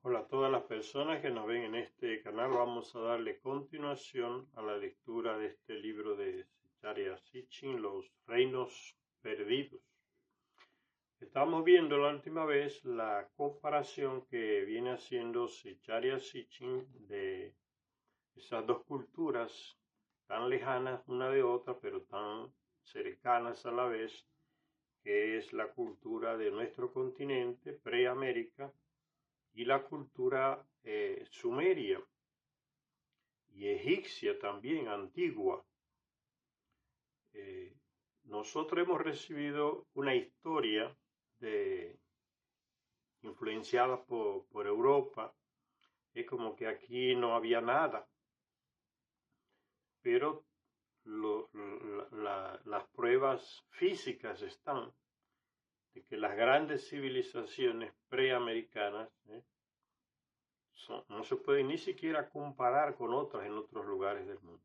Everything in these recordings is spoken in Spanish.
Hola a todas las personas que nos ven en este canal. Vamos a darle continuación a la lectura de este libro de Zecharia Sitchin, Los Reinos Perdidos. Estamos viendo la última vez la comparación que viene haciendo Zecharia Sitchin de esas dos culturas tan lejanas una de otra, pero tan cercanas a la vez, que es la cultura de nuestro continente, Preamérica, y la cultura sumeria y egipcia también, antigua. Nosotros hemos recibido una historia influenciada por Europa. Es como que aquí no había nada, pero las pruebas físicas están de que las grandes civilizaciones preamericanas no se pueden ni siquiera comparar con otras en otros lugares del mundo.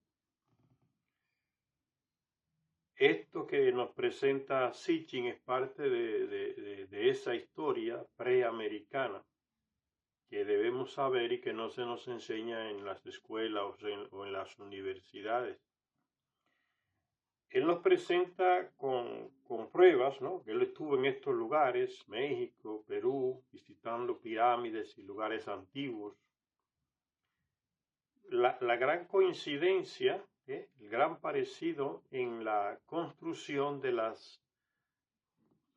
Esto que nos presenta Sitchin es parte de esa historia preamericana que debemos saber y que no se nos enseña en las escuelas o en las universidades. Él nos presenta con pruebas, ¿no? Que él estuvo en estos lugares, México, Perú, visitando pirámides y lugares antiguos. La gran coincidencia, el gran parecido en la construcción de las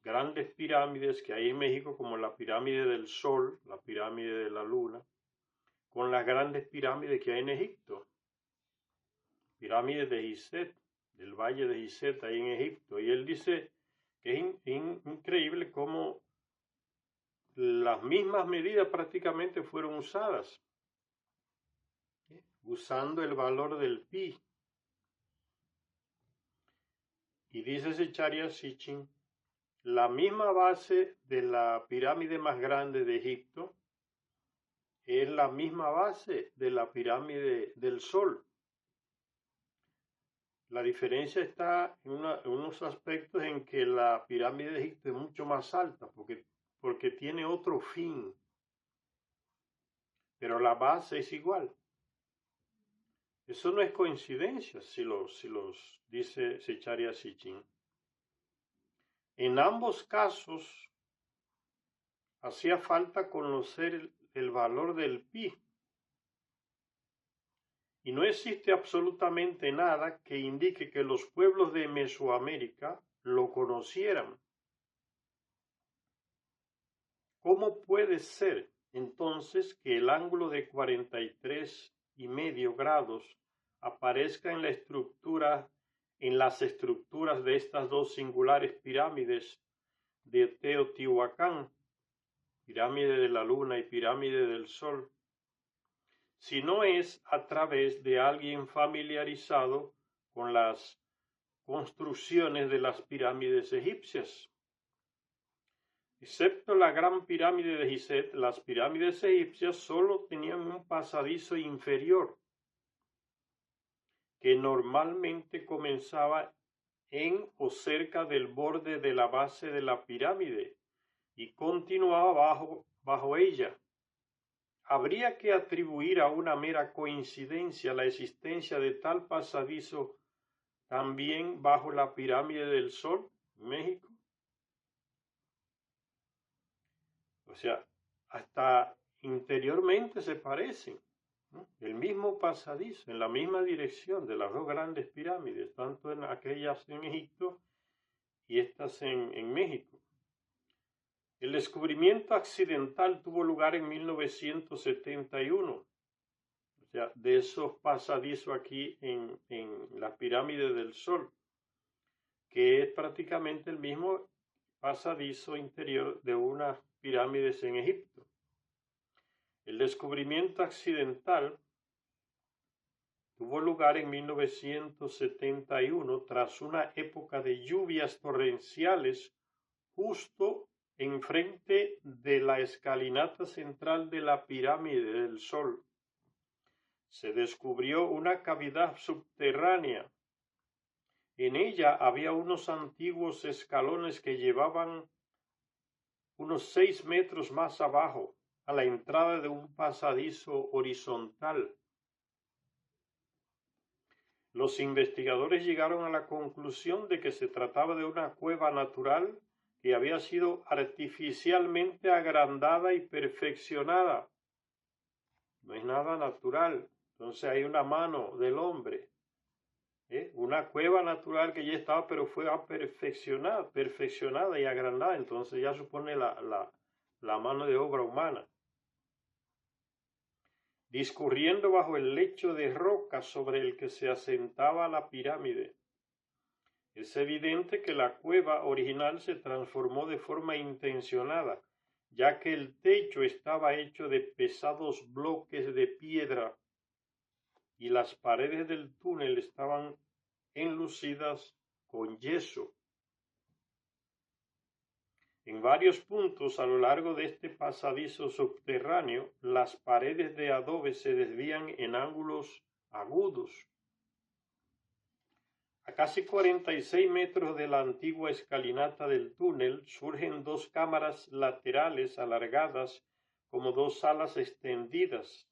grandes pirámides que hay en México, como la pirámide del Sol, la pirámide de la Luna, con las grandes pirámides que hay en Egipto, pirámides de Gizeh, del valle de Gizeh, ahí en Egipto. Y él dice que es increíble cómo las mismas medidas prácticamente fueron usadas, usando el valor del pi. Y dice Zecharia Sitchin, la misma base de la pirámide más grande de Egipto es la misma base de la pirámide del Sol. La diferencia está en unos aspectos en que la pirámide de Egipto es mucho más alta porque tiene otro fin, pero la base es igual. Eso no es coincidencia si los dice Zecharia Sitchin. En ambos casos hacía falta conocer el valor del pi. Y no existe absolutamente nada que indique que los pueblos de Mesoamérica lo conocieran. ¿Cómo puede ser entonces que el ángulo de 43,5 grados aparezca en las estructuras de estas dos singulares pirámides de Teotihuacán, pirámide de la Luna y pirámide del Sol, si no es a través de alguien familiarizado con las construcciones de las pirámides egipcias? Excepto la gran pirámide de Gizeh, las pirámides egipcias solo tenían un pasadizo inferior que normalmente comenzaba en o cerca del borde de la base de la pirámide y continuaba bajo ella. ¿Habría que atribuir a una mera coincidencia la existencia de tal pasadizo también bajo la pirámide del Sol, México? O sea, hasta interiormente se parecen, ¿no? El mismo pasadizo, en la misma dirección de las dos grandes pirámides, tanto en aquellas en Egipto y estas en México. El descubrimiento accidental tuvo lugar en 1971. O sea, de esos pasadizos aquí en la pirámide del Sol, que es prácticamente el mismo pasadizo interior de unas pirámides en Egipto. El descubrimiento accidental tuvo lugar en 1971 tras una época de lluvias torrenciales justo enfrente de la escalinata central de la pirámide del Sol. Se descubrió una cavidad subterránea. En ella había unos antiguos escalones que llevaban unos 6 metros más abajo, a la entrada de un pasadizo horizontal. Los investigadores llegaron a la conclusión de que se trataba de una cueva natural que había sido artificialmente agrandada y perfeccionada. No es nada natural. Entonces hay una mano del hombre. Una cueva natural que ya estaba, pero fue perfeccionada y agrandada. Entonces ya supone la mano de obra humana. Discurriendo bajo el lecho de roca sobre el que se asentaba la pirámide. Es evidente que la cueva original se transformó de forma intencionada, ya que el techo estaba hecho de pesados bloques de piedra y las paredes del túnel estaban enlucidas con yeso. En varios puntos a lo largo de este pasadizo subterráneo, las paredes de adobe se desvían en ángulos agudos. A casi 46 metros de la antigua escalinata del túnel surgen dos cámaras laterales alargadas como dos alas extendidas.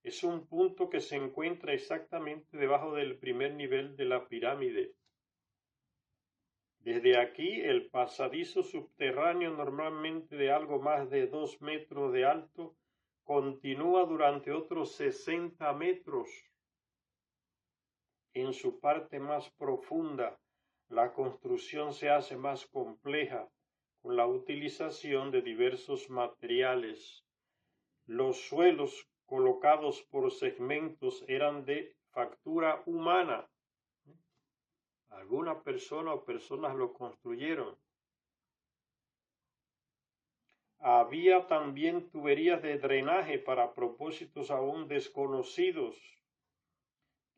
Es un punto que se encuentra exactamente debajo del primer nivel de la pirámide. Desde aquí, el pasadizo subterráneo, normalmente de algo más de 2 metros de alto, continúa durante otros 60 metros. En su parte más profunda, la construcción se hace más compleja con la utilización de diversos materiales. Los suelos colocados por segmentos eran de factura humana. Alguna persona o personas lo construyeron. Había también tuberías de drenaje para propósitos aún desconocidos,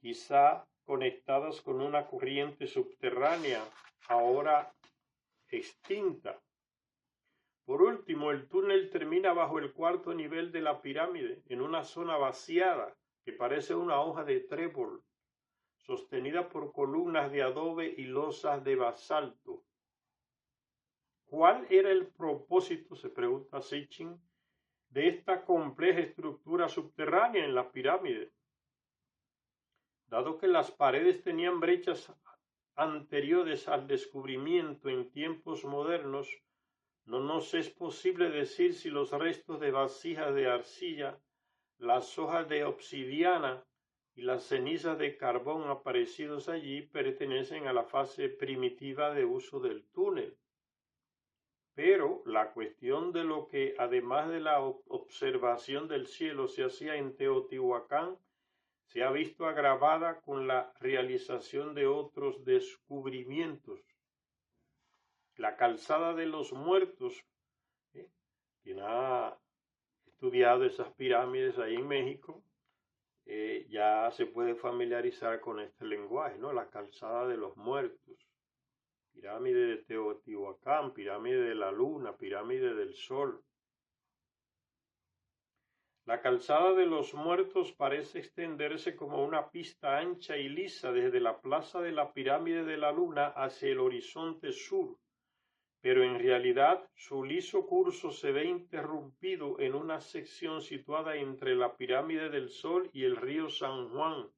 quizá conectadas con una corriente subterránea ahora extinta. Por último, el túnel termina bajo el cuarto nivel de la pirámide, en una zona vaciada que parece una hoja de trébol, sostenida por columnas de adobe y losas de basalto. ¿Cuál era el propósito, se pregunta Sitchin, de esta compleja estructura subterránea en la pirámide? Dado que las paredes tenían brechas anteriores al descubrimiento en tiempos modernos, no nos es posible decir si los restos de vasijas de arcilla, las hojas de obsidiana y las cenizas de carbón aparecidos allí pertenecen a la fase primitiva de uso del túnel. Pero la cuestión de lo que, además de la observación del cielo, se hacía en Teotihuacán, se ha visto agravada con la realización de otros descubrimientos. La calzada de los muertos, quien ha estudiado esas pirámides ahí en México, ya se puede familiarizar con este lenguaje, ¿no? La calzada de los muertos. Pirámide de Teotihuacán, pirámide de la luna, pirámide del sol. La calzada de los muertos parece extenderse como una pista ancha y lisa desde la plaza de la pirámide de la luna hacia el horizonte sur, pero en realidad su liso curso se ve interrumpido en una sección situada entre la pirámide del sol y el río San Juan.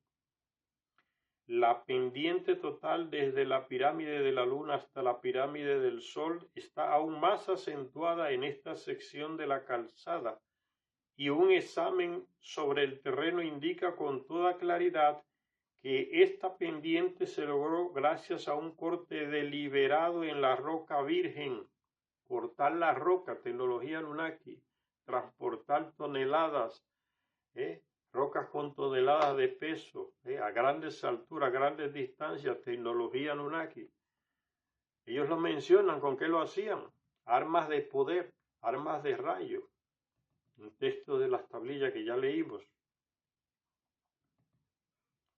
La pendiente total desde la pirámide de la luna hasta la pirámide del sol está aún más acentuada en esta sección de la calzada, y un examen sobre el terreno indica con toda claridad que esta pendiente se logró gracias a un corte deliberado en la roca virgen. Cortar la roca, tecnología Anunnaki, transportar toneladas, rocas con toneladas de peso, a grandes alturas, grandes distancias, tecnología Anunnaki. Ellos lo mencionan, ¿con qué lo hacían? Armas de poder, armas de rayo. Un texto de las tablillas que ya leímos.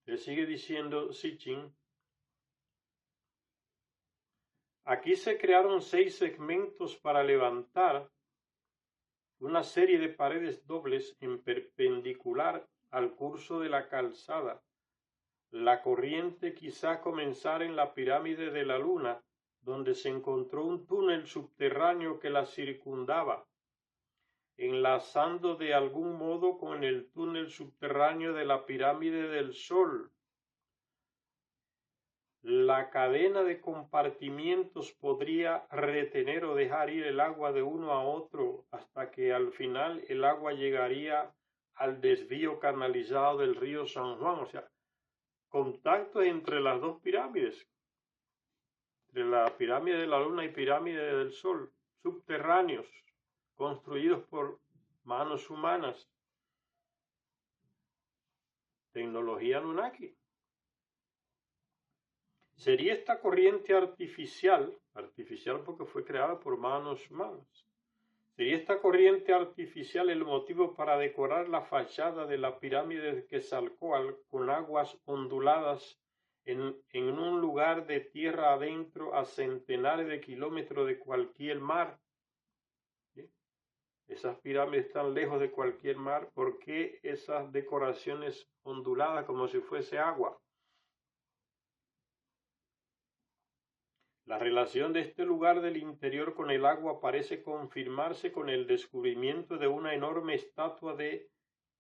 Le sigue diciendo Sitchin, aquí se crearon 6 segmentos para levantar una serie de paredes dobles en perpendicular al curso de la calzada. La corriente quizá comenzara en la pirámide de la luna, donde se encontró un túnel subterráneo que la circundaba. enlazando de algún modo con el túnel subterráneo de la pirámide del Sol. La cadena de compartimientos podría retener o dejar ir el agua de uno a otro hasta que al final el agua llegaría al desvío canalizado del río San Juan. O sea, contacto entre las dos pirámides, entre la pirámide de la Luna y pirámide del Sol, subterráneos, construidos por manos humanas. Tecnología Anunnaki. Sería esta corriente artificial porque fue creada por manos humanas, sería esta corriente artificial el motivo para decorar la fachada de la pirámide de Quetzalcóatl con aguas onduladas en un lugar de tierra adentro a centenares de kilómetros de cualquier mar. ¿Sí? Esas pirámides están lejos de cualquier mar. ¿Por qué esas decoraciones onduladas como si fuese agua? La relación de este lugar del interior con el agua parece confirmarse con el descubrimiento de una enorme estatua de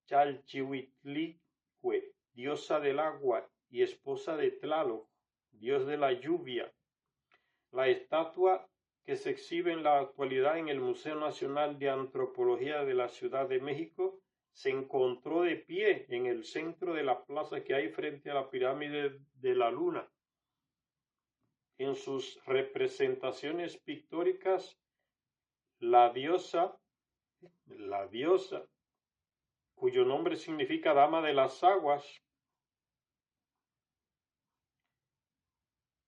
Chalchihuitlicue, diosa del agua y esposa de Tlaloc, dios de la lluvia. La estatua, que se exhibe en la actualidad en el Museo Nacional de Antropología de la Ciudad de México, se encontró de pie en el centro de la plaza que hay frente a la pirámide de la Luna. En sus representaciones pictóricas, la diosa, cuyo nombre significa dama de las aguas,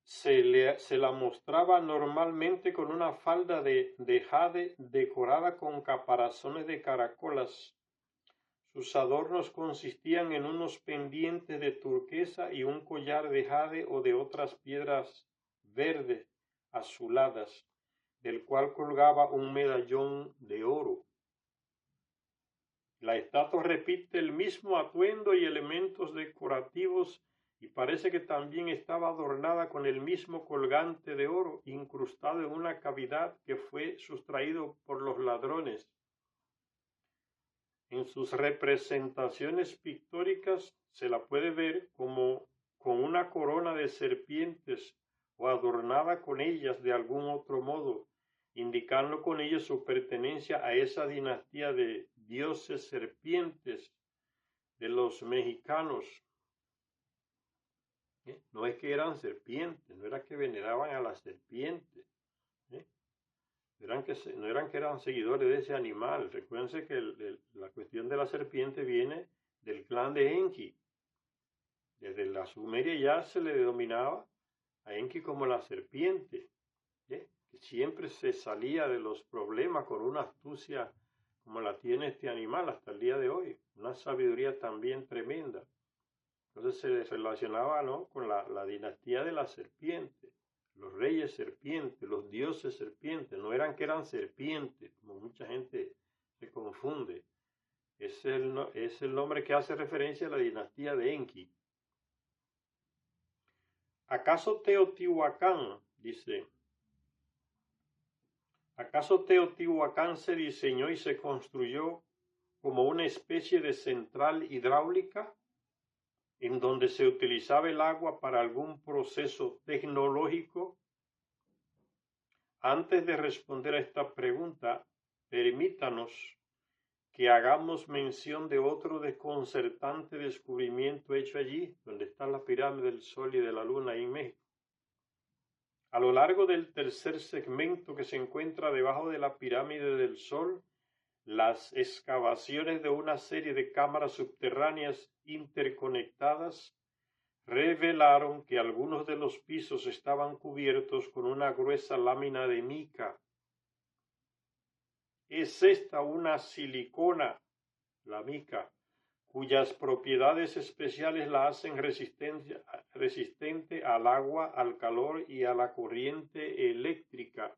se la mostraba normalmente con una falda de jade decorada con caparazones de caracolas. Sus adornos consistían en unos pendientes de turquesa y un collar de jade o de otras piedras verdes azuladas, del cual colgaba un medallón de oro. La estatua repite el mismo atuendo y elementos decorativos y parece que también estaba adornada con el mismo colgante de oro incrustado en una cavidad que fue sustraído por los ladrones. En sus representaciones pictóricas se la puede ver como con una corona de serpientes o adornada con ellas de algún otro modo, indicando con ello su pertenencia a esa dinastía de dioses serpientes de los mexicanos. No es que eran serpientes, no era que veneraban a las serpientes, no eran que eran seguidores de ese animal. Recuérdense que la cuestión de la serpiente viene del clan de Enki. Desde la Sumeria ya se le denominaba a Enki como la serpiente, que siempre se salía de los problemas con una astucia como la tiene este animal hasta el día de hoy, una sabiduría también tremenda. Entonces se relacionaba, ¿no?, con la dinastía de la serpiente, los reyes serpientes, los dioses serpientes. No eran que eran serpientes, como mucha gente se confunde. Es el nombre que hace referencia a la dinastía de Enki. ¿Acaso Teotihuacán, acaso Teotihuacán se diseñó y se construyó como una especie de central hidráulica en donde se utilizaba el agua para algún proceso tecnológico? Antes de responder a esta pregunta, permítanos que hagamos mención de otro desconcertante descubrimiento hecho allí, donde está la pirámide del Sol y de la Luna en México. A lo largo del tercer segmento que se encuentra debajo de la pirámide del Sol, las excavaciones de una serie de cámaras subterráneas interconectadas revelaron que algunos de los pisos estaban cubiertos con una gruesa lámina de mica. Es esta una silicona, la mica, cuyas propiedades especiales la hacen resistente al agua, al calor y a la corriente eléctrica.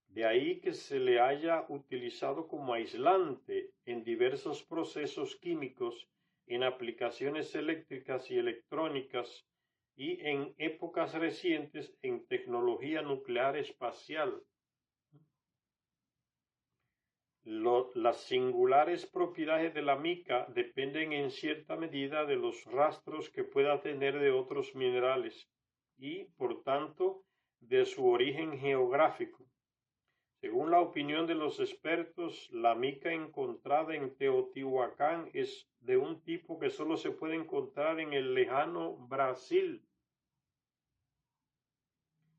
De ahí que se le haya utilizado como aislante en diversos procesos químicos, en aplicaciones eléctricas y electrónicas y en épocas recientes en tecnología nuclear espacial. Las singulares propiedades de la mica dependen en cierta medida de los rastros que pueda tener de otros minerales y, por tanto, de su origen geográfico. Según la opinión de los expertos, la mica encontrada en Teotihuacán es de un tipo que solo se puede encontrar en el lejano Brasil.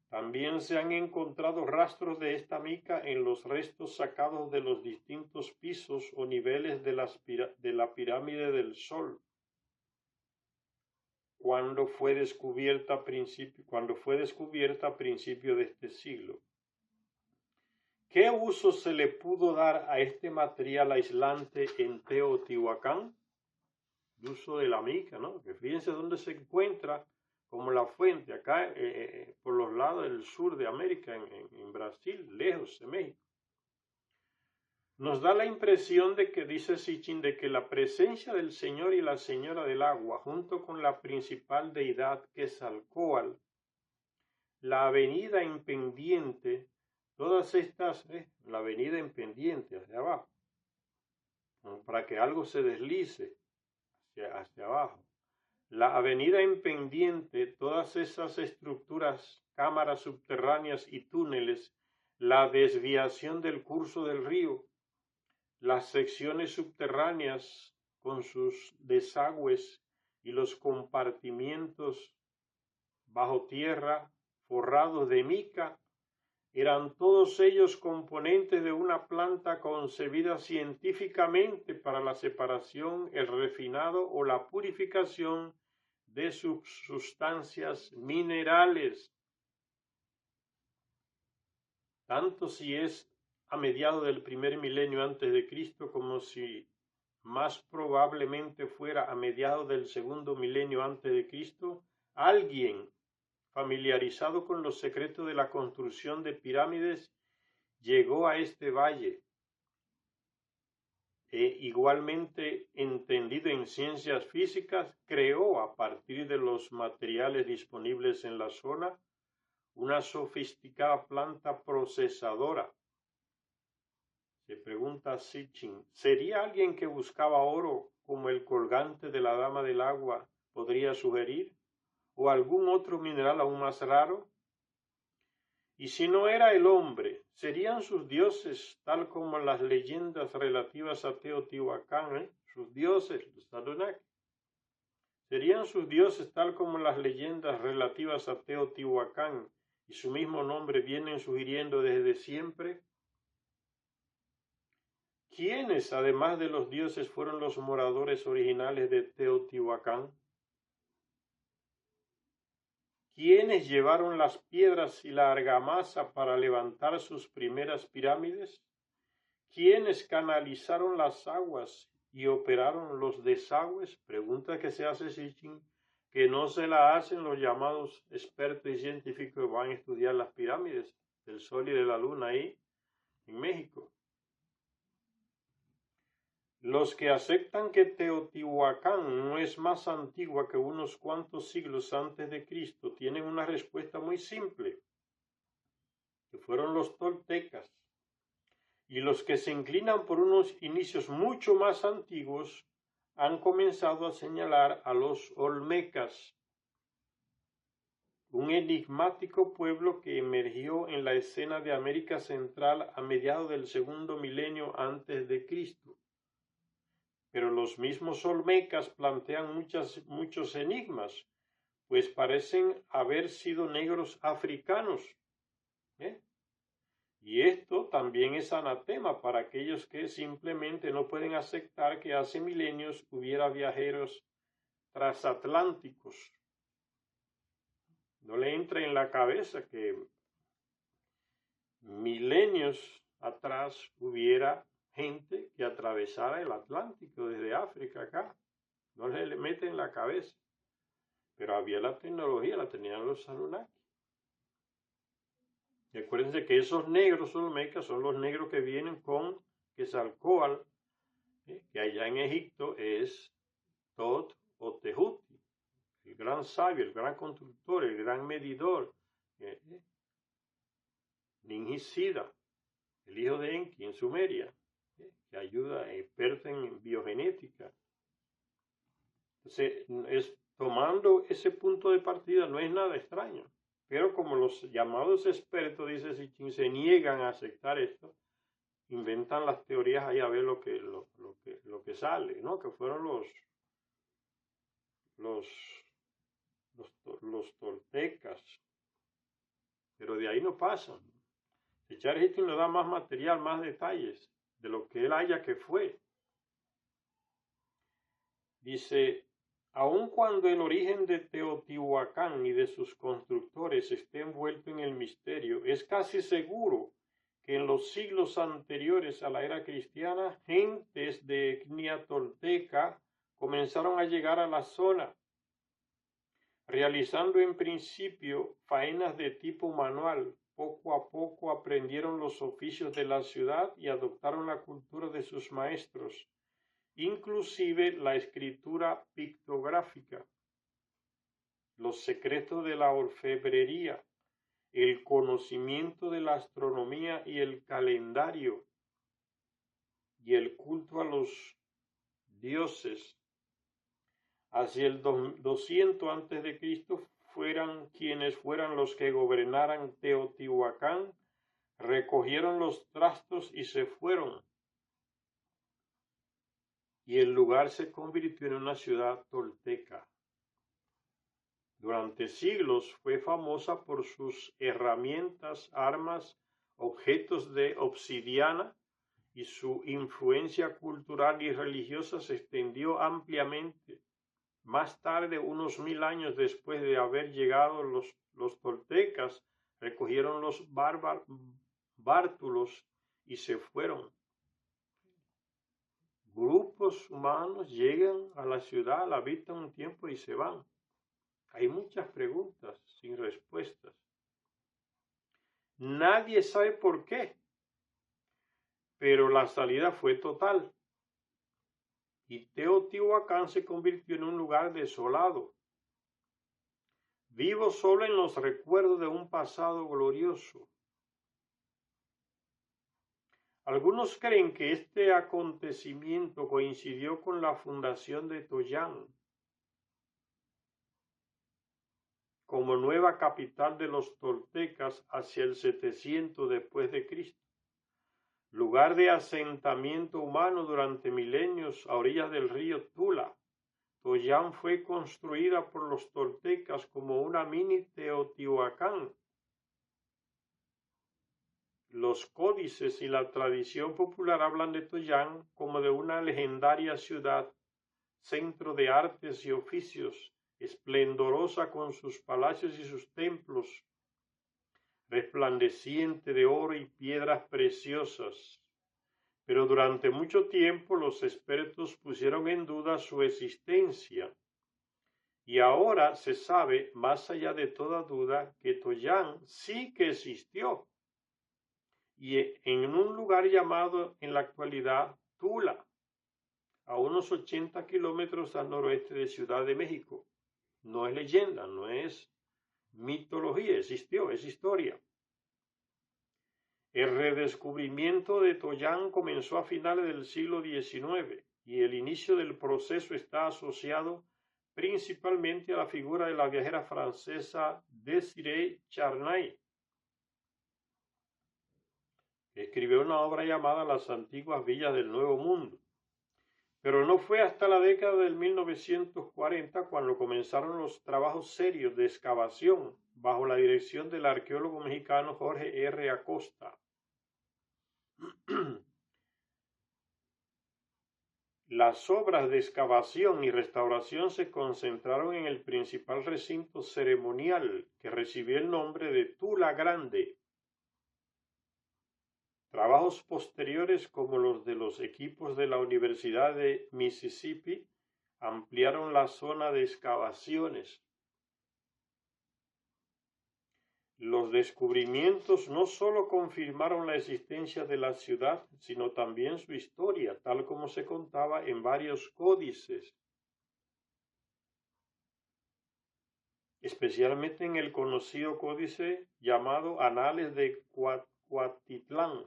También se han encontrado rastros de esta mica en los restos sacados de los distintos pisos o niveles de la pirámide del Sol, cuando fue descubierta a principios de este siglo. ¿Qué uso se le pudo dar a este material aislante en Teotihuacán? El uso de la mica, ¿no? Que fíjense dónde se encuentra como la fuente, acá por los lados del sur de América, en Brasil, lejos de México. Nos da la impresión de que, dice Sitchin, de que la presencia del Señor y la Señora del Agua, junto con la principal deidad Quetzalcóatl, la avenida en pendiente, todas estas, la avenida en pendiente hacia abajo, para que algo se deslice hacia abajo. La avenida en pendiente, todas esas estructuras, cámaras subterráneas y túneles, la desviación del curso del río, las secciones subterráneas con sus desagües y los compartimientos bajo tierra forrados de mica, eran todos ellos componentes de una planta concebida científicamente para la separación, el refinado o la purificación de sus sustancias minerales. Tanto si es a mediados del primer milenio antes de Cristo como si más probablemente fuera a mediados del segundo milenio antes de Cristo, alguien familiarizado con los secretos de la construcción de pirámides llegó a este valle, igualmente entendido en ciencias físicas, creó a partir de los materiales disponibles en la zona una sofisticada planta procesadora. Se pregunta Sitchin, ¿sería alguien que buscaba oro como el colgante de la Dama del Agua podría sugerir? ¿O algún otro mineral aún más raro? Y si no era el hombre, ¿serían sus dioses tal como las leyendas relativas a Teotihuacán, sus dioses, los Anunnaki? ¿Serían sus dioses tal como las leyendas relativas a Teotihuacán y su mismo nombre vienen sugiriendo desde siempre? ¿Quiénes, además de los dioses, fueron los moradores originales de Teotihuacán? ¿Quiénes llevaron las piedras y la argamasa para levantar sus primeras pirámides? ¿Quiénes canalizaron las aguas y operaron los desagües? Pregunta que se hace Sitchin, que no se la hacen los llamados expertos y científicos que van a estudiar las pirámides del Sol y de la Luna ahí en México. Los que aceptan que Teotihuacán no es más antigua que unos cuantos siglos antes de Cristo tienen una respuesta muy simple, que fueron los toltecas, y los que se inclinan por unos inicios mucho más antiguos han comenzado a señalar a los olmecas, un enigmático pueblo que emergió en la escena de América Central a mediados del segundo milenio antes de Cristo. Pero los mismos olmecas plantean muchos enigmas, pues parecen haber sido negros africanos. Y esto también es anatema para aquellos que simplemente no pueden aceptar que hace milenios hubiera viajeros transatlánticos. No le entra en la cabeza que milenios atrás hubiera gente que atravesara el Atlántico desde África acá. No le mete en la cabeza. Pero había la tecnología, la tenían los Anunnaki. Y acuérdense que esos negros olmecas son los negros que vienen con Quetzalcóatl, que allá en Egipto es Tot o Tehuti, el gran sabio, el gran constructor, el gran medidor, Ningisida, el hijo de Enki en Sumeria. que ayuda, experta en biogenética. Entonces, tomando ese punto de partida no es nada extraño. Pero como los llamados expertos, dice Sitchin, se niegan a aceptar esto, inventan las teorías ahí a ver lo que sale, ¿no? Que fueron los toltecas. Pero de ahí no pasan. Richard Hitchens nos da más material, más detalles de lo que él haya que fue. Dice, aun cuando el origen de Teotihuacán y de sus constructores esté envuelto en el misterio, es casi seguro que en los siglos anteriores a la era cristiana, gentes de etnia tolteca comenzaron a llegar a la zona, realizando en principio faenas de tipo manual. Poco a poco aprendieron los oficios de la ciudad y adoptaron la cultura de sus maestros, inclusive la escritura pictográfica, los secretos de la orfebrería, el conocimiento de la astronomía y el calendario, y el culto a los dioses. Hacia el 200 a.C. fueran quienes fueran los que gobernaran Teotihuacán, recogieron los trastos y se fueron. Y el lugar se convirtió en una ciudad tolteca. Durante siglos fue famosa por sus herramientas, armas, objetos de obsidiana, y su influencia cultural y religiosa se extendió ampliamente. Más tarde, unos 1000 años después de haber llegado los toltecas, recogieron los bártulos y se fueron. Grupos humanos llegan a la ciudad, la habitan un tiempo y se van. Hay muchas preguntas sin respuestas. Nadie sabe por qué, pero la salida fue total. Y Teotihuacán se convirtió en un lugar desolado, vivo solo en los recuerdos de un pasado glorioso. Algunos creen que este acontecimiento coincidió con la fundación de Toyán como nueva capital de los toltecas hacia el 700 después de Cristo. Lugar de asentamiento humano durante milenios a orillas del río Tula. Toyán fue construida por los toltecas como una mini Teotihuacán. Los códices y la tradición popular hablan de Toyán como de una legendaria ciudad, centro de artes y oficios, esplendorosa con sus palacios y sus templos, resplandeciente de oro y piedras preciosas. Pero durante mucho tiempo los expertos pusieron en duda su existencia. Y ahora se sabe, más allá de toda duda, que Toyán sí que existió. Y en un lugar llamado en la actualidad Tula, a unos 80 kilómetros al noroeste de Ciudad de México. No es leyenda, no es mitología, existió, es historia. El redescubrimiento de Toyán comenzó a finales del siglo XIX y el inicio del proceso está asociado principalmente a la figura de la viajera francesa Désirée Charnay, que escribió una obra llamada Las antiguas villas del Nuevo Mundo. Pero no fue hasta la década del 1940 cuando comenzaron los trabajos serios de excavación bajo la dirección del arqueólogo mexicano Jorge R. Acosta. Las obras de excavación y restauración se concentraron en el principal recinto ceremonial que recibió el nombre de Tula Grande. Trabajos posteriores como los de los equipos de la Universidad de Mississippi ampliaron la zona de excavaciones. Los descubrimientos no solo confirmaron la existencia de la ciudad, sino también su historia, tal como se contaba en varios códices, especialmente en el conocido códice llamado Anales de Cuatitlán,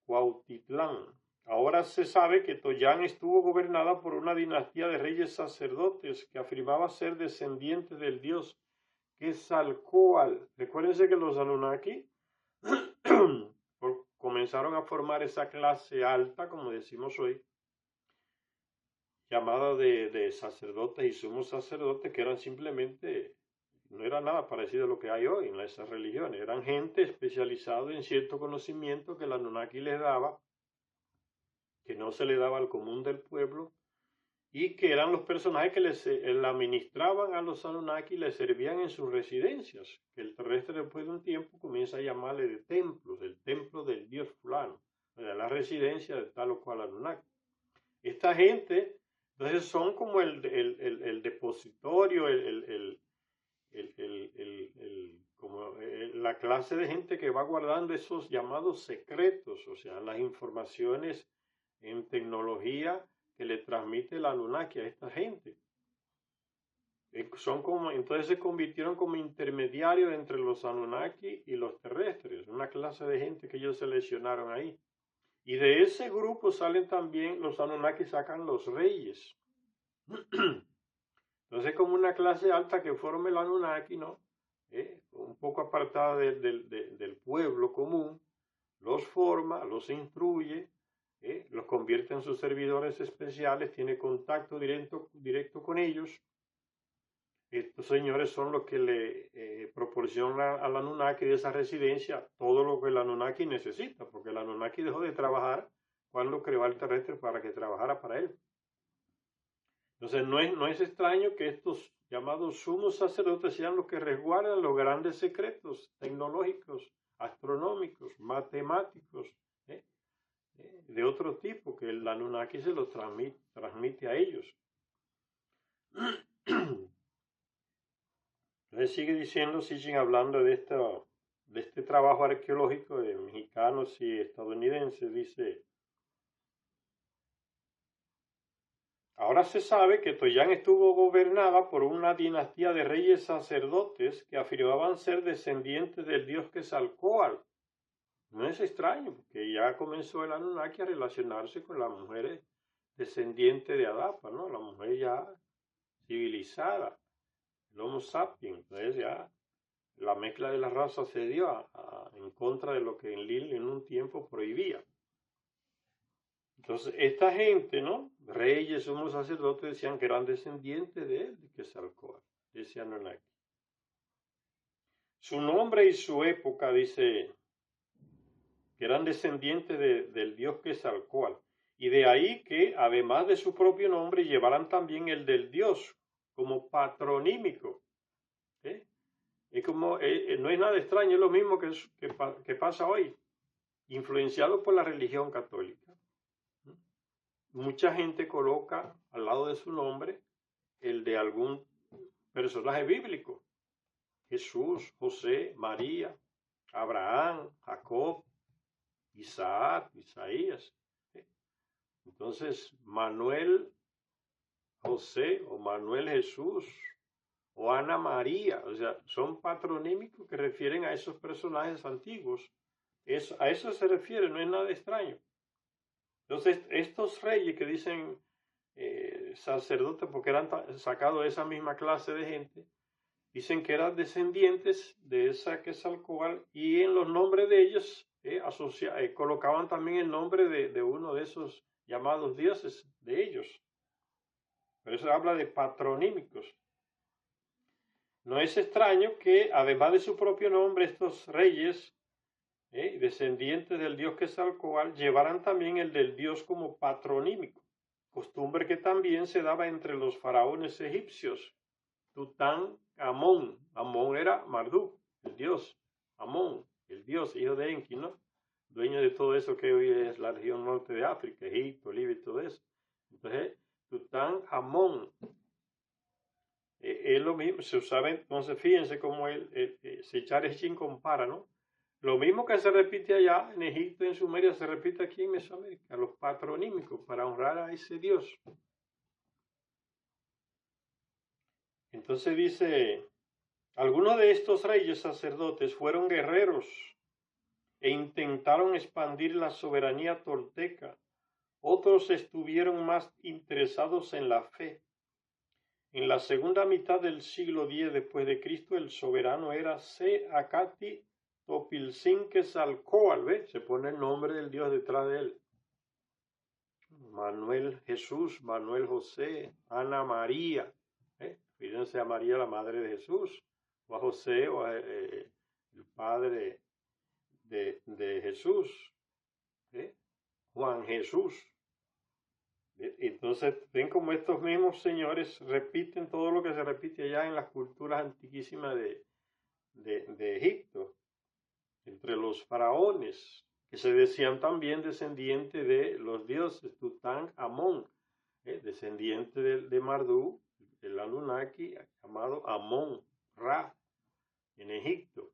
Cuautitlán. Ahora se sabe que Toyán estuvo gobernada por una dinastía de reyes sacerdotes que afirmaba ser descendientes del dios Quetzalcóatl. Recuérdense que los Anunnaki comenzaron a formar esa clase alta, como decimos hoy, llamada de sacerdotes y sumos sacerdotes, que eran simplemente, no era nada parecido a lo que hay hoy en esas religiones, eran gente especializada en cierto conocimiento que el Anunnaki les daba, que no se le daba al común del pueblo, y que eran los personajes que les administraban a los Anunnaki y les servían en sus residencias, que el terrestre después de un tiempo comienza a llamarle de templos, el templo del dios fulano, de la residencia de tal o cual Anunnaki. Esta gente, entonces son como el depositorio, como la clase de gente que va guardando esos llamados secretos, o sea, las informaciones en tecnología que le transmite la Anunnaki a esta gente. Entonces se convirtieron como intermediarios entre los Anunnaki y los terrestres, una clase de gente que ellos seleccionaron ahí. Y de ese grupo salen también, los Anunnaki sacan los reyes. Entonces como una clase alta que forma el Anunnaki, ¿no? Un poco apartada del pueblo común, los forma, los instruye, los convierte en sus servidores especiales, tiene contacto directo con ellos. Estos señores son los que le proporcionan al Anunnaki de esa residencia todo lo que el Anunnaki necesita, porque el Anunnaki dejó de trabajar cuando creó al terrestre para que trabajara para él. Entonces no es extraño que estos llamados sumos sacerdotes sean los que resguardan los grandes secretos tecnológicos, astronómicos, matemáticos, de otro tipo, que el Anunnaki se los transmite a ellos. Entonces sigue diciendo, siguen hablando de este trabajo arqueológico de mexicanos y estadounidenses, dice: ahora se sabe que Toyán estuvo gobernada por una dinastía de reyes sacerdotes que afirmaban ser descendientes del dios Quetzalcóatl. No es extraño, porque ya comenzó el Anunnaki a relacionarse con las mujeres descendientes de Adapa, ¿no? La mujer ya civilizada, el Homo sapiens. Entonces ya la mezcla de las razas se dio en contra de lo que Enlil en un tiempo prohibía. Entonces, esta gente, ¿no? Reyes, sumos sacerdotes, decían que eran descendientes de él, de Quetzalcóatl, de ese Anunnaki. Su nombre y su época, dice, que eran descendientes del dios Quetzalcóatl. Y de ahí que, además de su propio nombre, llevaran también el del dios, como patronímico. Es como, no es nada extraño, es lo mismo que pasa hoy, influenciado por la religión católica. Mucha gente coloca al lado de su nombre el de algún personaje bíblico: Jesús, José, María, Abraham, Jacob, Isaac, Isaías. Entonces, Manuel José o Manuel Jesús o Ana María, o sea, son patronímicos que refieren a esos personajes antiguos. A eso se refiere, no es nada extraño. Entonces, estos reyes que dicen sacerdotes, porque eran sacados de esa misma clase de gente, dicen que eran descendientes de esa Quetzalcóatl, y en los nombres de ellos colocaban también el nombre de uno de esos llamados dioses de ellos. Por eso habla de patronímicos. No es extraño que, además de su propio nombre, estos reyes, descendientes del dios Quetzalcóatl, llevaran también el del dios como patronímico, costumbre que también se daba entre los faraones egipcios. Tutankamón, Amón era Marduk, el dios, Amón, el dios, hijo de Enki, ¿no? Dueño de todo eso que hoy es la región norte de África, Egipto, Libia y todo eso. Entonces, Tutankamón, es lo mismo, se usaba. Entonces fíjense cómo Sechar Echin compara, ¿no? Lo mismo que se repite allá en Egipto, en Sumeria, se repite aquí en Mesoamérica, los patronímicos, para honrar a ese dios. Entonces dice: algunos de estos reyes sacerdotes fueron guerreros e intentaron expandir la soberanía tolteca. Otros estuvieron más interesados en la fe. En la segunda mitad del siglo X después de Cristo, el soberano era Seacati Topilcinquetzalcóatl, ¿ves? Se pone el nombre del dios detrás de él. Manuel Jesús, Manuel José, Ana María, fíjense a María, la madre de Jesús, o a José, o a, el padre de Jesús, Juan Jesús. Entonces ven como estos mismos señores repiten todo lo que se repite allá en las culturas antiquísimas de Egipto, entre los faraones, que se decían también descendientes de los dioses Tutankamón, descendiente de Marduk, el Anunnaki, llamado Amón, Ra, en Egipto,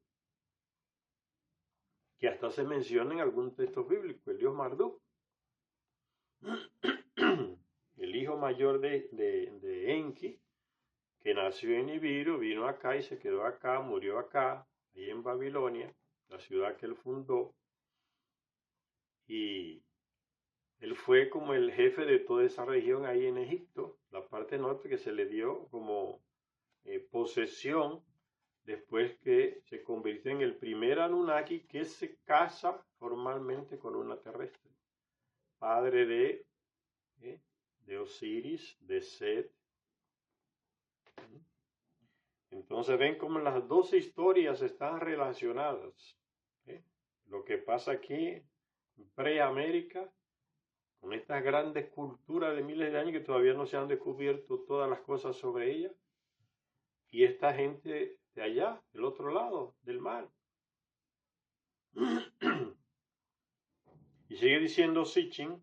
que hasta se menciona en algún texto bíblico, el dios Marduk. El hijo mayor de Enki, que nació en Ibiru, vino acá y se quedó acá, murió acá, ahí en Babilonia, la ciudad que él fundó, y él fue como el jefe de toda esa región ahí en Egipto, la parte norte, que se le dio como posesión después que se convirtió en el primer Anunnaki que se casa formalmente con una terrestre, padre de Osiris, de Set. Entonces ven cómo las dos historias están relacionadas. Lo que pasa aquí en Preamérica, con estas grandes culturas de miles de años que todavía no se han descubierto todas las cosas sobre ellas, y esta gente de allá, del otro lado del mar. Y sigue diciendo Sitchin,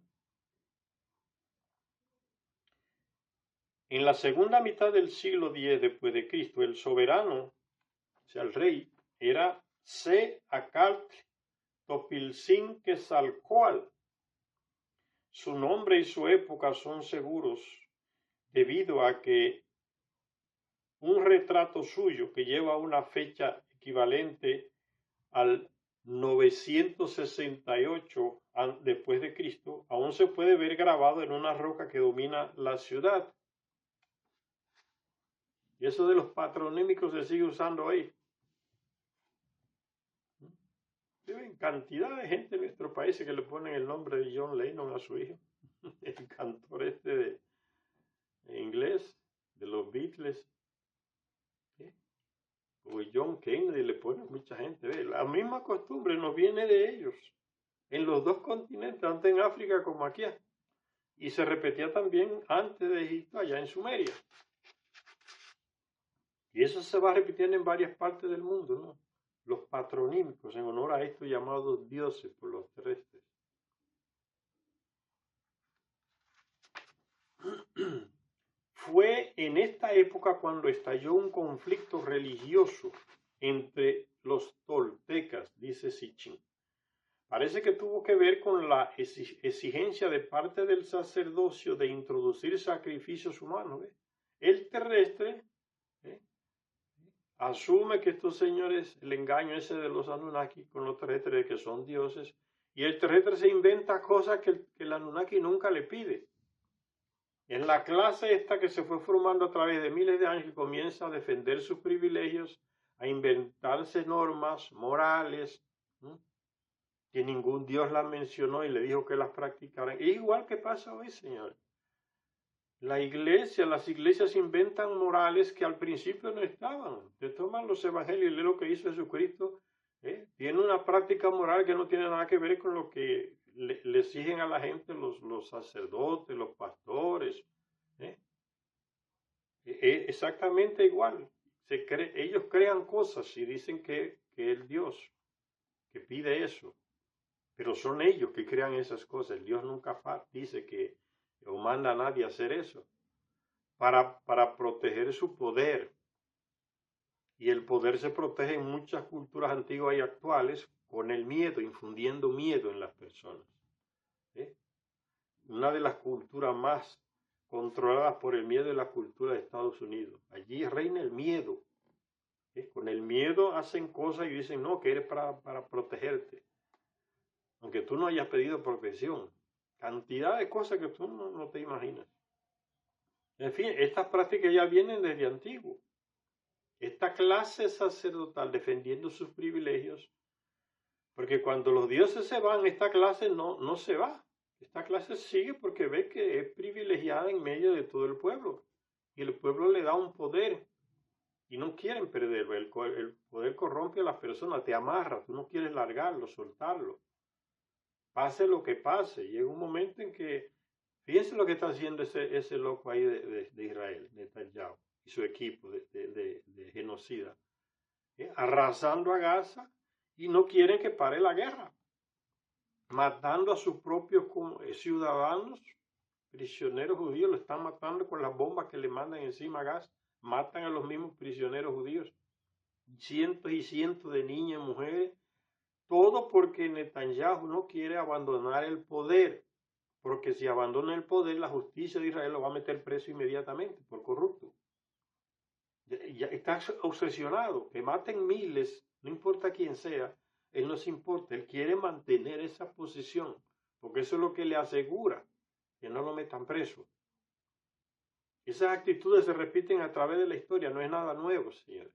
en la segunda mitad del siglo X después de Cristo, el soberano, o sea, el rey, era Seacatl Topilcinquetzalcóatl. Su nombre y su época son seguros debido a que un retrato suyo que lleva una fecha equivalente al 968 después de Cristo aún se puede ver grabado en una roca que domina la ciudad. Y eso de los patronímicos se sigue usando ahí. Hay cantidad de gente en nuestro país que le ponen el nombre de John Lennon a su hijo, el cantor de inglés de los Beatles. O John Kennedy le pone mucha gente. La misma costumbre nos viene de ellos, en los dos continentes, tanto en África como aquí. Y se repetía también antes de Egipto, allá en Sumeria. Y eso se va repitiendo en varias partes del mundo, ¿no? Los patronímicos en honor a estos llamados dioses por los terrestres. Fue en esta época cuando estalló un conflicto religioso entre los toltecas, dice Sitchin. Parece que tuvo que ver con la exigencia de parte del sacerdocio de introducir sacrificios humanos. El terrestre asume que estos señores, el engaño ese de los Anunnaki con los terrestres, que son dioses, y el terrestre se inventa cosas que el Anunnaki nunca le pide. En la clase esta que se fue formando a través de miles de años, que comienza a defender sus privilegios, a inventarse normas morales, que ningún Dios las mencionó y le dijo que las practicaran. Es igual que pasa hoy, señores. Las iglesias inventan morales que al principio no estaban. Te toman los evangelios y leen lo que hizo Jesucristo. Tiene una práctica moral que no tiene nada que ver con lo que le exigen a la gente los sacerdotes, los pastores. Exactamente igual. Ellos crean cosas y dicen que es Dios que pide eso. Pero son ellos que crean esas cosas. Dios nunca dice que o manda a nadie a hacer eso. Para proteger su poder. Y el poder se protege en muchas culturas antiguas y actuales con el miedo, infundiendo miedo en las personas. Una de las culturas más controladas por el miedo es la cultura de Estados Unidos. Allí reina el miedo. Con el miedo hacen cosas y dicen, no, que eres para protegerte. aunque tú no hayas pedido protección. Cantidad de cosas que tú no te imaginas. En fin, estas prácticas ya vienen desde antiguo. Esta clase sacerdotal defendiendo sus privilegios, porque cuando los dioses se van, esta clase no se va. Esta clase sigue porque ve que es privilegiada en medio de todo el pueblo. Y el pueblo le da un poder y no quieren perderlo. El poder corrompe a las personas, te amarra, tú no quieres largarlo, soltarlo. Pase lo que pase. Llega un momento en que, fíjense lo que está haciendo ese loco ahí de Israel, de Netanyahu, y su equipo de genocida, arrasando a Gaza, y no quieren que pare la guerra, matando a sus propios ciudadanos, prisioneros judíos, lo están matando con las bombas que le mandan encima a Gaza, matan a los mismos prisioneros judíos, cientos y cientos de niñas y mujeres, todo porque Netanyahu no quiere abandonar el poder, porque si abandona el poder, la justicia de Israel lo va a meter preso inmediatamente por corrupto. Ya está obsesionado, que maten miles, no importa quién sea, él no se importa, él quiere mantener esa posición, porque eso es lo que le asegura que no lo metan preso. Esas actitudes se repiten a través de la historia, no es nada nuevo, señores.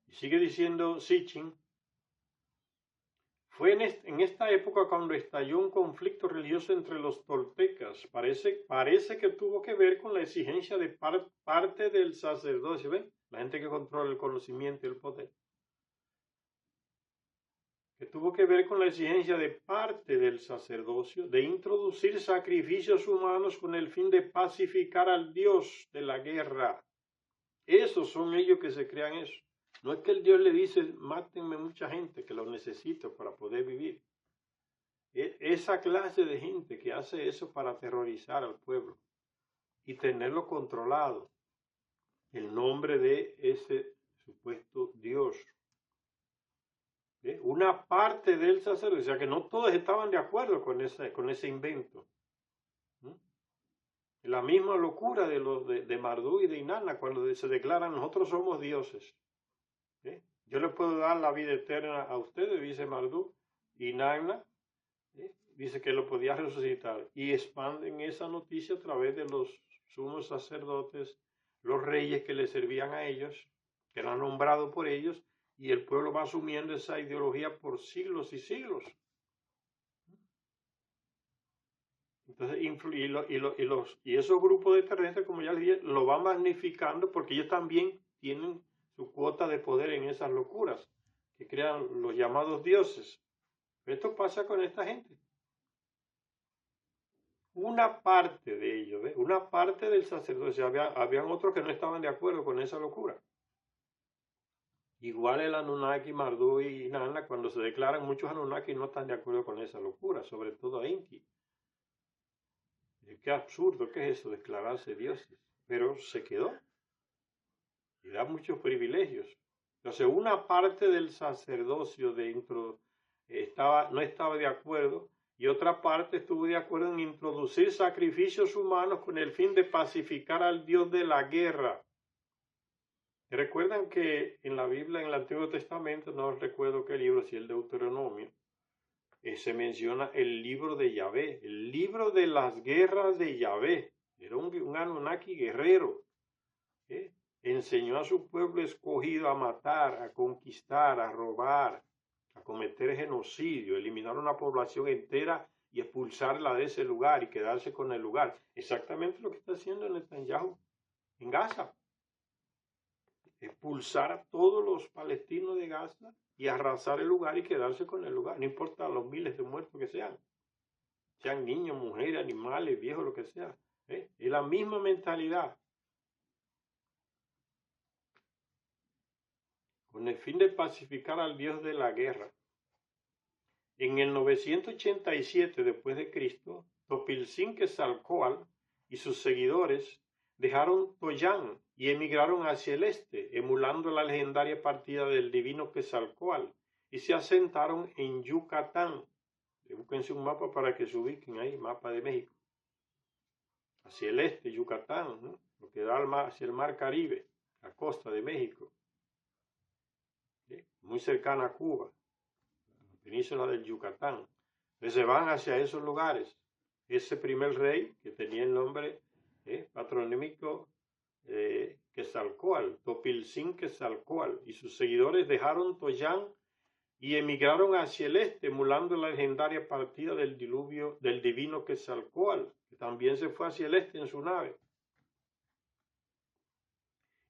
Y sigue diciendo Sitchin, fue en esta época cuando estalló un conflicto religioso entre los toltecas. Parece que tuvo que ver con la exigencia de parte del sacerdocio, ¿ven? La gente que controla el conocimiento y el poder. Que tuvo que ver con la exigencia de parte del sacerdocio de introducir sacrificios humanos con el fin de pacificar al Dios de la guerra. Esos son ellos que se crean eso. No es que el Dios le dice, mátenme mucha gente que lo necesito para poder vivir. Esa clase de gente que hace eso para aterrorizar al pueblo y tenerlo controlado. El nombre de ese supuesto Dios. Una parte del sacerdocio, o sea que no todos estaban de acuerdo con ese invento. La misma locura de Marduk y de Inanna cuando se declaran nosotros somos dioses. Yo le puedo dar la vida eterna a ustedes, dice Marduk. Inanna dice que lo podía resucitar. Y expanden esa noticia a través de los sumos sacerdotes, los reyes que le servían a ellos, que eran nombrados por ellos, y el pueblo va asumiendo esa ideología por siglos y siglos. Entonces, y esos grupos de terrestres, como ya les dije, lo van magnificando porque ellos también tienen su cuota de poder en esas locuras que crean los llamados dioses. Esto pasa con esta gente. Una parte de ellos, ¿ves? Una parte del sacerdocio, habían otros que no estaban de acuerdo con esa locura. Igual el Anunnaki, Marduk y Inanna, cuando se declaran, muchos Anunnaki no están de acuerdo con esa locura, sobre todo Enki. Qué absurdo, ¿qué es eso? Declararse dioses. Pero se quedó y da muchos privilegios. Entonces, una parte del sacerdocio no estaba de acuerdo y otra parte estuvo de acuerdo en introducir sacrificios humanos con el fin de pacificar al Dios de la guerra. Recuerdan que en la Biblia, en el Antiguo Testamento, no recuerdo qué libro, si el Deuteronomio, se menciona el libro de Yahvé, el libro de las guerras de Yahvé. Era un Anunnaki guerrero. Enseñó a su pueblo escogido a matar, a conquistar, a robar, a cometer genocidio, eliminar una población entera y expulsarla de ese lugar y quedarse con el lugar. Exactamente lo que está haciendo Netanyahu en Gaza. Expulsar a todos los palestinos de Gaza y arrasar el lugar y quedarse con el lugar. No importa los miles de muertos que sean niños, mujeres, animales, viejos, lo que sea. Es la misma mentalidad. Con el fin de pacificar al Dios de la guerra. En el 987 después de Cristo, Topilzin Quetzalcóatl y sus seguidores dejaron Toyán y emigraron hacia el este, emulando la legendaria partida del divino Quetzalcóatl, y se asentaron en Yucatán. Búsquense un mapa para que se ubiquen ahí, mapa de México. Hacia el este, Yucatán, ¿no? Lo que da hacia el mar Caribe, la costa de México. muy cercana a Cuba, la península del Yucatán. Entonces se van hacia esos lugares. Ese primer rey, que tenía el nombre patronímico Quetzalcóatl, Topilzin Quetzalcóatl, y sus seguidores dejaron Toyán y emigraron hacia el este, emulando la legendaria partida del diluvio del divino Quetzalcóatl, que también se fue hacia el este en su nave,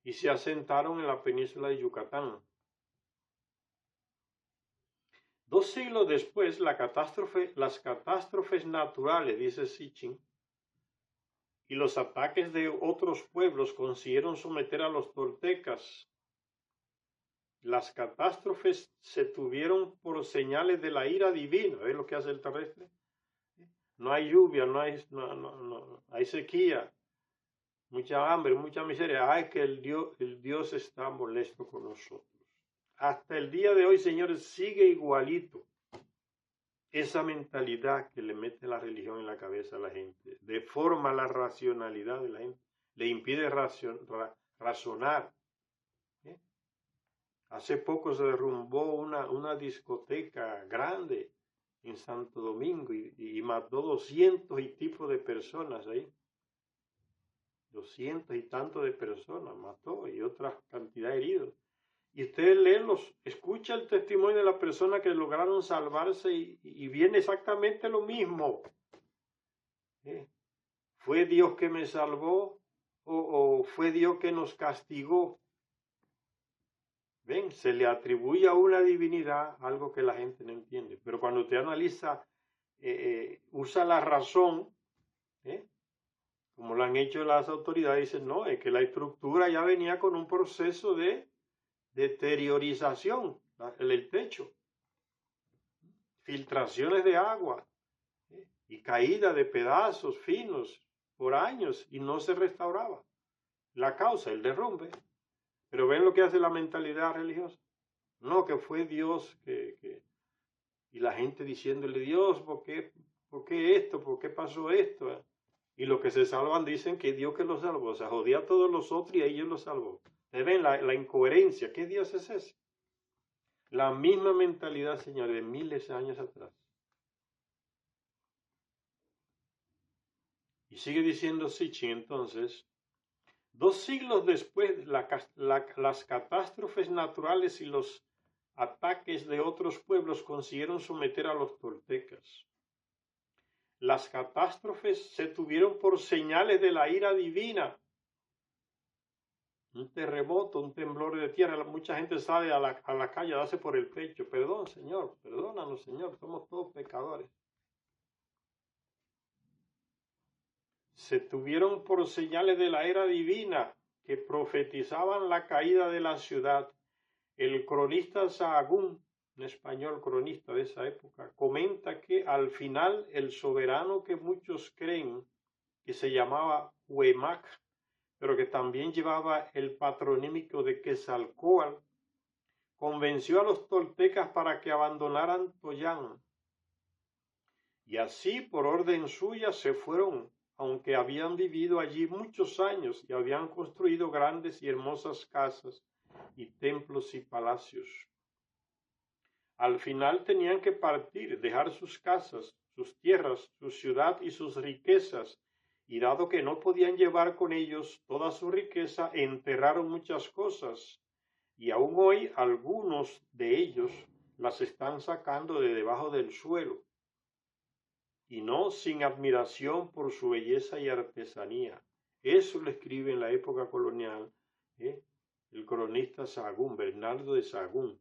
y se asentaron en la península de Yucatán. 2 siglos después, las catástrofes naturales, dice Sitchin, y los ataques de otros pueblos consiguieron someter a los toltecas. Las catástrofes se tuvieron por señales de la ira divina. ¿Ves lo que hace el terrestre? No hay lluvia, hay sequía, mucha hambre, mucha miseria. Ay, que el Dios está molesto con nosotros. Hasta el día de hoy, señores, sigue igualito esa mentalidad que le mete la religión en la cabeza a la gente, deforma la racionalidad de la gente, le impide razonar. Hace poco se derrumbó una discoteca grande en Santo Domingo y mató 200 y tipos de personas ahí. 200 y tantos de personas mató y otra cantidad de heridos. Y ustedes léenlos, escucha el testimonio de la persona que lograron salvarse y viene exactamente lo mismo. ¿Fue Dios que me salvó o fue Dios que nos castigó? Ven, se le atribuye a una divinidad algo que la gente no entiende. Pero cuando usted analiza, usa la razón, como lo han hecho las autoridades, dicen, no, es que la estructura ya venía con un proceso de deteriorización, el techo, filtraciones de agua y caída de pedazos finos por años y no se restauraba. La causa, el derrumbe. Pero ven lo que hace la mentalidad religiosa. No, que fue Dios y la gente diciéndole, Dios, ¿por qué esto? ¿Por qué pasó esto? Y los que se salvan dicen que Dios que los salvó. O sea, jodía a todos los otros y a ellos los salvó. ¿Ustedes ven la incoherencia? ¿Qué Dios es ese? La misma mentalidad, señores, de miles de años atrás. Y sigue diciendo Sitchin entonces, 2 siglos después, las catástrofes naturales y los ataques de otros pueblos consiguieron someter a los toltecas. Las catástrofes se tuvieron por señales de la ira divina. Un terremoto, un temblor de tierra, mucha gente sale a la calle a darse por el pecho. Perdón, Señor, perdónanos, Señor, somos todos pecadores. Se tuvieron por señales de la era divina que profetizaban la caída de la ciudad. El cronista Sahagún, un español cronista de esa época, comenta que al final el soberano que muchos creen que se llamaba Huemac, pero que también llevaba el patronímico de Quetzalcóatl, convenció a los toltecas para que abandonaran Toyán. Y así, por orden suya, se fueron, aunque habían vivido allí muchos años y habían construido grandes y hermosas casas y templos y palacios. Al final tenían que partir, dejar sus casas, sus tierras, su ciudad y sus riquezas, y dado que no podían llevar con ellos toda su riqueza, enterraron muchas cosas, y aún hoy algunos de ellos las están sacando de debajo del suelo, y no sin admiración por su belleza y artesanía. Eso lo escribe en la época colonial el cronista Sahagún, Bernardo de Sahagún.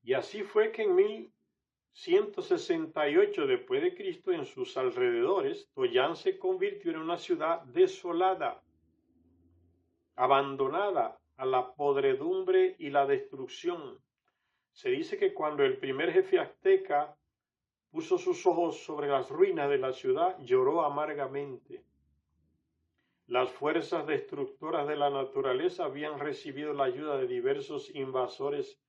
Y así fue que en 1168 después de Cristo, en sus alrededores, Toyán se convirtió en una ciudad desolada, abandonada a la podredumbre y la destrucción. Se dice que cuando el primer jefe azteca puso sus ojos sobre las ruinas de la ciudad, lloró amargamente. Las fuerzas destructoras de la naturaleza habían recibido la ayuda de diversos invasores,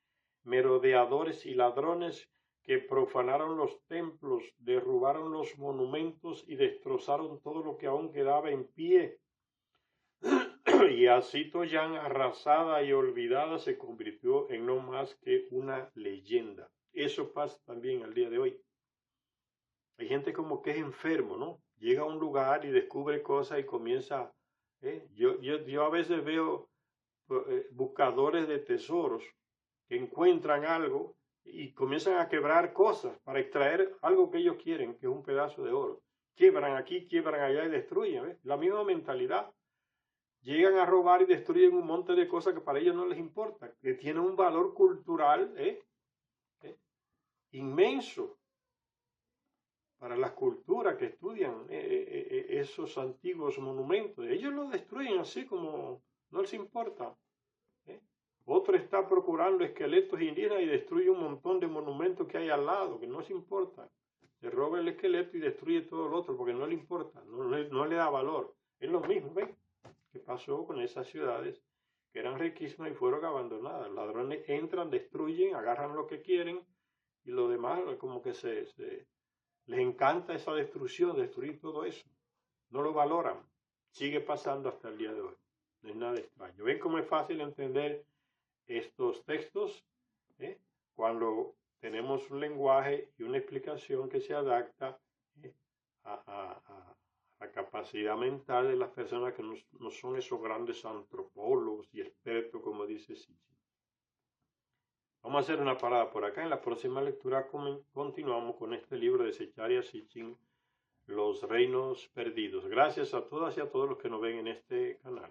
merodeadores y ladrones que profanaron los templos, derrubaron los monumentos y destrozaron todo lo que aún quedaba en pie Y así Toyán, arrasada y olvidada, se convirtió en no más que una leyenda. Eso pasa también al día de hoy. Hay gente como que es enfermo, ¿no? Llega a un lugar y descubre cosas y comienza. Yo a veces veo buscadores de tesoros que encuentran algo y comienzan a quebrar cosas para extraer algo que ellos quieren, que es un pedazo de oro. Quiebran aquí, quiebran allá y destruyen. ¿Ves? La misma mentalidad. Llegan a robar y destruyen un monte de cosas que para ellos no les importa, que tienen un valor cultural inmenso para las culturas que estudian esos antiguos monumentos. Ellos lo destruyen así como no les importa. ¿eh? Otro está procurando esqueletos indígenas y destruye un montón de monumentos que hay al lado, que no les importa. Se roba el esqueleto y destruye todo lo otro porque no le importa, no le da valor. Es lo mismo, ¿ven? Que pasó con esas ciudades que eran riquísimas y fueron abandonadas. Los ladrones entran, destruyen, agarran lo que quieren y lo demás como que les encanta esa destrucción, destruir todo eso. No lo valoran. Sigue pasando hasta el día de hoy. No es nada extraño. ¿Ven cómo es fácil entender estos textos? Cuando tenemos un lenguaje y una explicación que se adapta a la capacidad mental de las personas que no son esos grandes antropólogos y expertos, como dice Sitchin. Vamos a hacer una parada por acá. En la próxima lectura continuamos con este libro de Zecharia Sitchin, Los Reinos Perdidos. Gracias a todas y a todos los que nos ven en este canal.